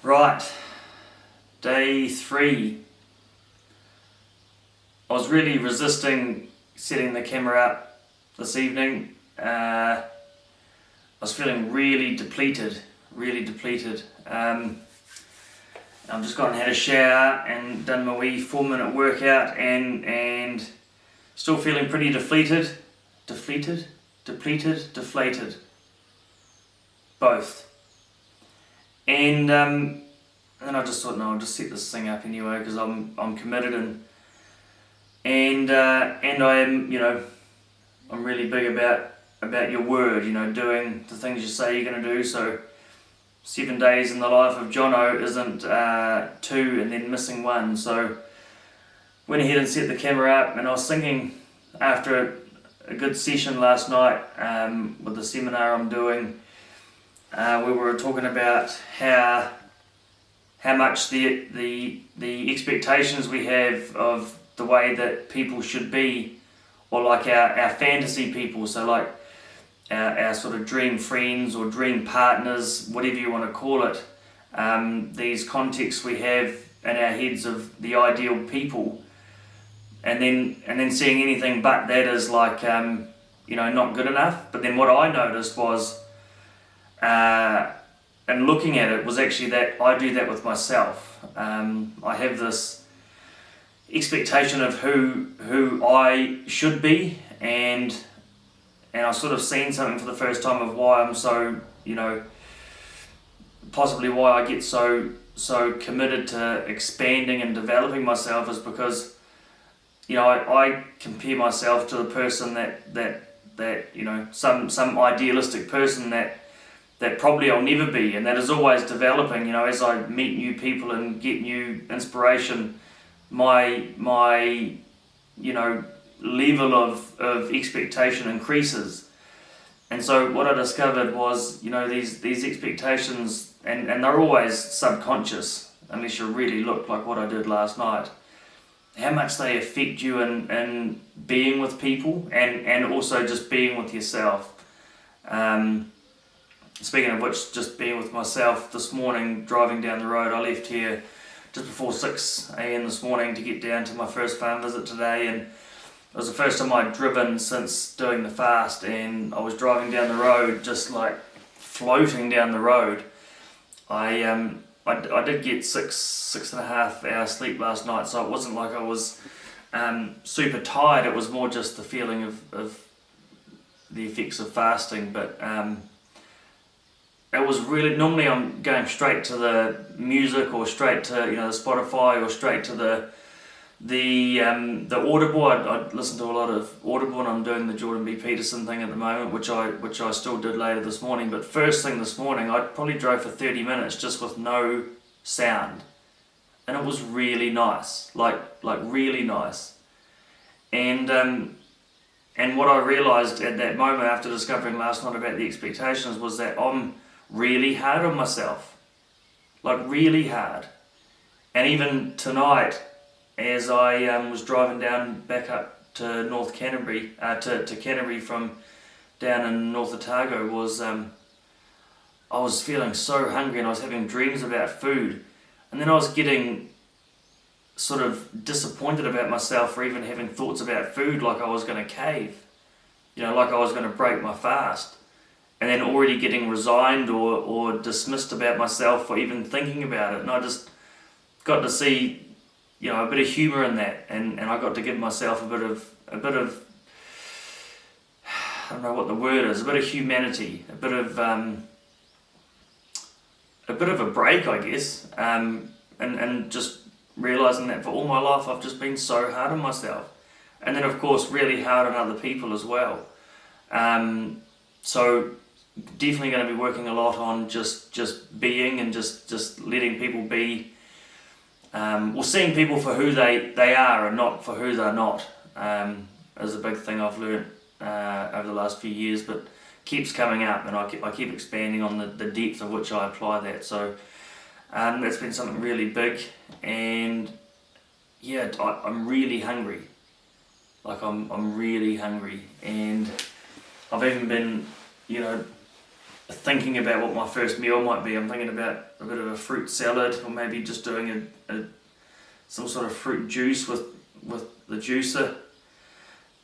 Right, day 3. I was really resisting setting the camera up this evening. I was feeling really depleted. I've just gone and had a shower and done my wee 4-minute workout and still feeling pretty deflated. Deflated? Both. And then I just thought, no, I'll just set this thing up anyway because I'm committed and I am, I'm really big about your word, doing the things you say you're going to do. So 7 days in the life of Jono isn't 2 and then missing 1. So went ahead and set the camera up, and I was thinking after a good session last night with the seminar I'm doing, we were talking about how much the expectations we have of the way that people should be, or like our fantasy people, so like our sort of dream friends or dream partners, whatever you want to call it, these contexts we have in our heads of the ideal people, and then seeing anything but that as like not good enough. But then what I noticed was, and looking at it, was actually that I do that with myself. I have this expectation of who I should be, and I've sort of seen something for the first time of why I'm so, possibly why I get so committed to expanding and developing myself is because, I compare myself to the person that some idealistic person that probably I'll never be, and that is always developing. As I meet new people and get new inspiration, my level of expectation increases. And so what I discovered was, these expectations, and they're always subconscious unless you really look like what I did last night, how much they affect you in being with people and also just being with yourself. Speaking of which, just being with myself this morning, driving down the road, I left here just before 6 a.m. this morning to get down to my first farm visit today, and it was the first time I'd driven since doing the fast, and I was driving down the road, just like floating down the road. I did get six and a half hours sleep last night, so it wasn't like I was super tired. It was more just the feeling of the effects of fasting. But it was really, normally I'm going straight to the music or straight to the Spotify or straight to the Audible. I listen to a lot of Audible, and I'm doing the Jordan B. Peterson thing at the moment, which I still did later this morning. But first thing this morning, I probably drove for 30 minutes just with no sound, and it was really nice, like really nice. And what I realised at that moment after discovering last night about the expectations was that I'm really hard on myself, like really hard. And even tonight, as I was driving down back up to North Canterbury, to Canterbury from down in North Otago, I was feeling so hungry and I was having dreams about food, and then I was getting sort of disappointed about myself for even having thoughts about food, like I was going to cave, like I was going to break my fast, and then already getting resigned or dismissed about myself for even thinking about it. And I just got to see a bit of humour in that, and I got to give myself a bit of I don't know what the word is, a bit of humanity, a bit of a break, I guess, and just realising that for all my life I've just been so hard on myself, and then of course really hard on other people as well. So definitely going to be working a lot on just being and just letting people be. Seeing people for who they are and not for who they're not is a big thing I've learned over the last few years, but keeps coming up, and I keep expanding on the depth of which I apply that. So that's been something really big, and yeah, I'm really hungry. I'm really hungry, and I've even been thinking about what my first meal might be. I'm thinking about a bit of a fruit salad, or maybe just doing some sort of fruit juice with the juicer.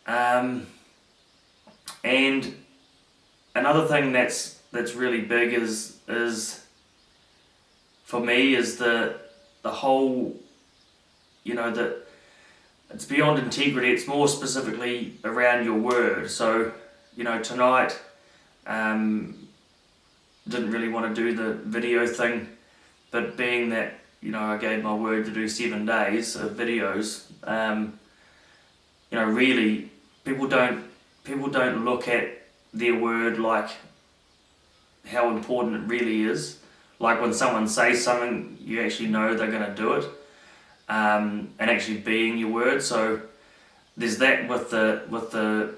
And another thing that's really big is for me is the whole, that it's beyond integrity. It's more specifically around your word. So tonight, didn't really want to do the video thing, but being that I gave my word to do 7 days of videos, really people don't look at their word like how important it really is. Like when someone says something, you actually know they're going to do it, and actually being your word. So there's that with the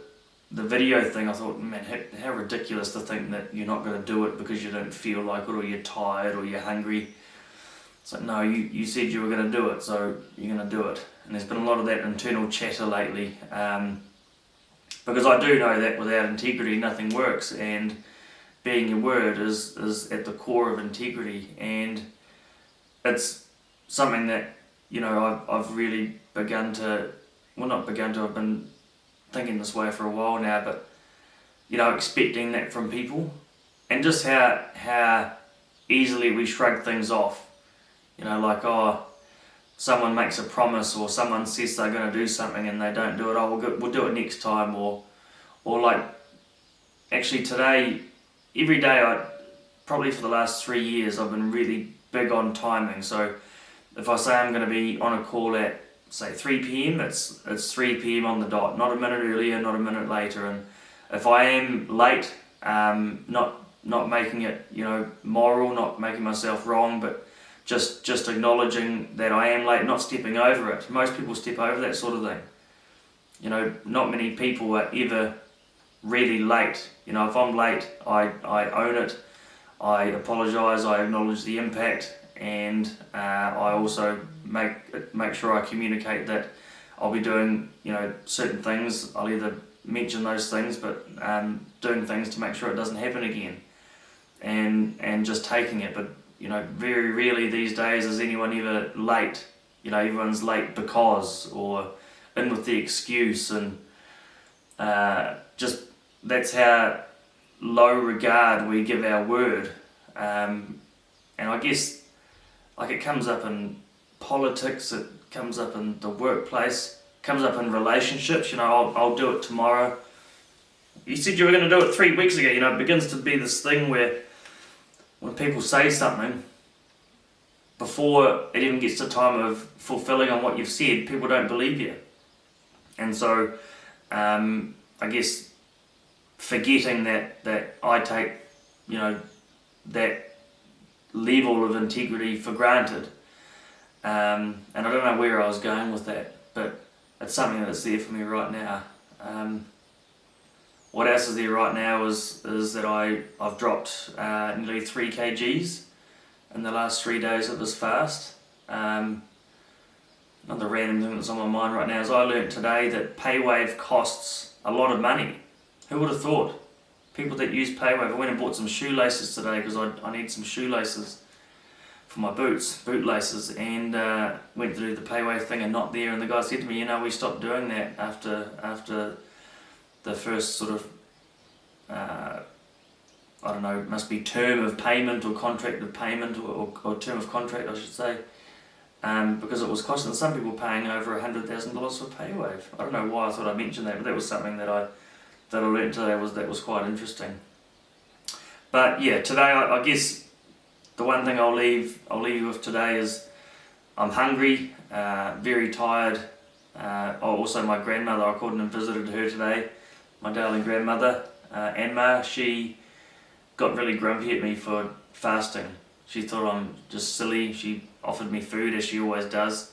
video thing. I thought, man, how ridiculous to think that you're not going to do it because you don't feel like it, or you're tired, or you're hungry. It's like, no, you said you were going to do it, so you're going to do it. And there's been a lot of that internal chatter lately, because I do know that without integrity nothing works, and being your word is at the core of integrity. And it's something that I've really I've been thinking this way for a while now, but expecting that from people, and just how easily we shrug things off. Like, someone makes a promise, or someone says they're going to do something and they don't do it. We'll do it next time, or like, actually today, every day, probably for the last 3 years, I've been really big on timing. So if I say I'm going to be on a call at, say, 3 p.m, it's 3 p.m. on the dot, not a minute earlier, not a minute later. And if I am late, not making it moral, not making myself wrong, but just acknowledging that I am late, not stepping over it. Most people step over that sort of thing. Not many people are ever really late. If I'm late, I own it, I apologise, I acknowledge the impact, and I also make sure I communicate that I'll be doing certain things. I'll either mention those things, but doing things to make sure it doesn't happen again, and just taking it. But very rarely these days is anyone ever late. Everyone's late because, or in with the excuse, and just that's how low regard we give our word. And I guess, like, it comes up in politics, it comes up in the workplace, it comes up in relationships. I'll do it tomorrow. You said you were going to do it 3 weeks ago. It begins to be this thing where when people say something, before it even gets to time of fulfilling on what you've said, people don't believe you. And so, I guess, forgetting that I take, that level of integrity for granted. And I don't know where I was going with that, but it's something that's there for me right now. What else is there right now is that I've dropped nearly 3 kgs in the last 3 days of this fast. Another random thing that's on my mind right now is I learnt today that PayWave costs a lot of money. Who would have thought? People that use PayWave. I went and bought some shoelaces today because I need some shoelaces for my boots, bootlaces, and went to do the PayWave thing and not there. And the guy said to me, we stopped doing that after the first sort of, I don't know, it must be term of payment or contract of payment, or term of contract, I should say, because it was costing some people paying over $100,000 for PayWave. I don't know why I thought I'd mention that, but that was something that I learned today that was quite interesting. But yeah, today I guess the one thing I'll leave you with today is I'm hungry, very tired. Also my grandmother, I called and visited her today, my darling grandmother, Anma. She got really grumpy at me for fasting. She thought I'm just silly. She offered me food, as she always does,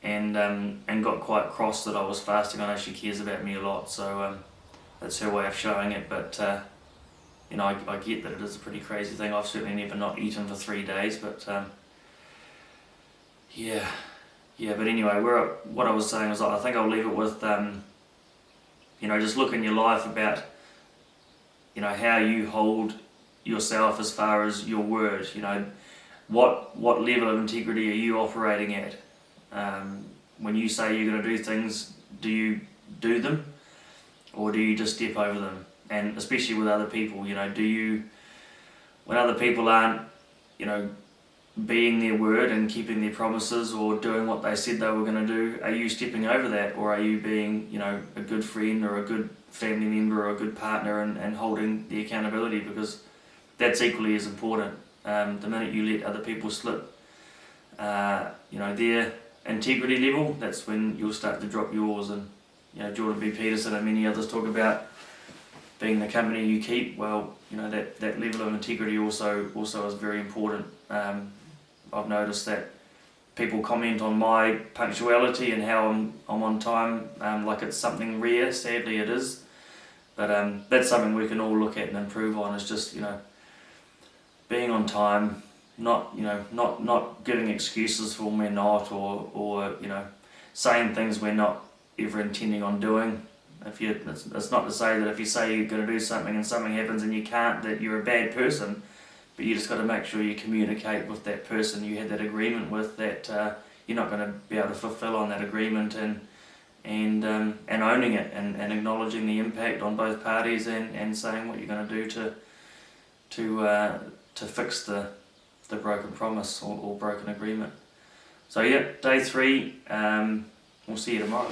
and got quite cross that I was fasting. I know she cares about me a lot, so that's her way of showing it. But I get that it is a pretty crazy thing. I've certainly never not eaten for 3 days, but yeah. But anyway, what I was saying was, I think I'll leave it with just look in your life about how you hold yourself as far as your word. What level of integrity are you operating at? When you say you're going to do things, do you do them, or do you just step over them? And especially with other people, do you, when other people aren't, being their word and keeping their promises or doing what they said they were going to do, are you stepping over that, or are you being, a good friend or a good family member or a good partner and holding the accountability? Because that's equally as important. The minute you let other people slip, their integrity level, that's when you'll start to drop yours. And Jordan B. Peterson and many others talk about being the company you keep. Well, that level of integrity also is very important. I've noticed that people comment on my punctuality and how I'm on time, like it's something rare. Sadly, it is. But that's something we can all look at and improve on. Is just being on time, not giving excuses for when we're not, or saying things we're not ever intending on doing. It's not to say that if you say you're going to do something and something happens and you can't, that you're a bad person, but you just got to make sure you communicate with that person you had that agreement with, that you're not going to be able to fulfill on that agreement, and owning it and acknowledging the impact on both parties, and saying what you're going to do to fix the broken promise or broken agreement. So yeah, day 3. We'll see you tomorrow.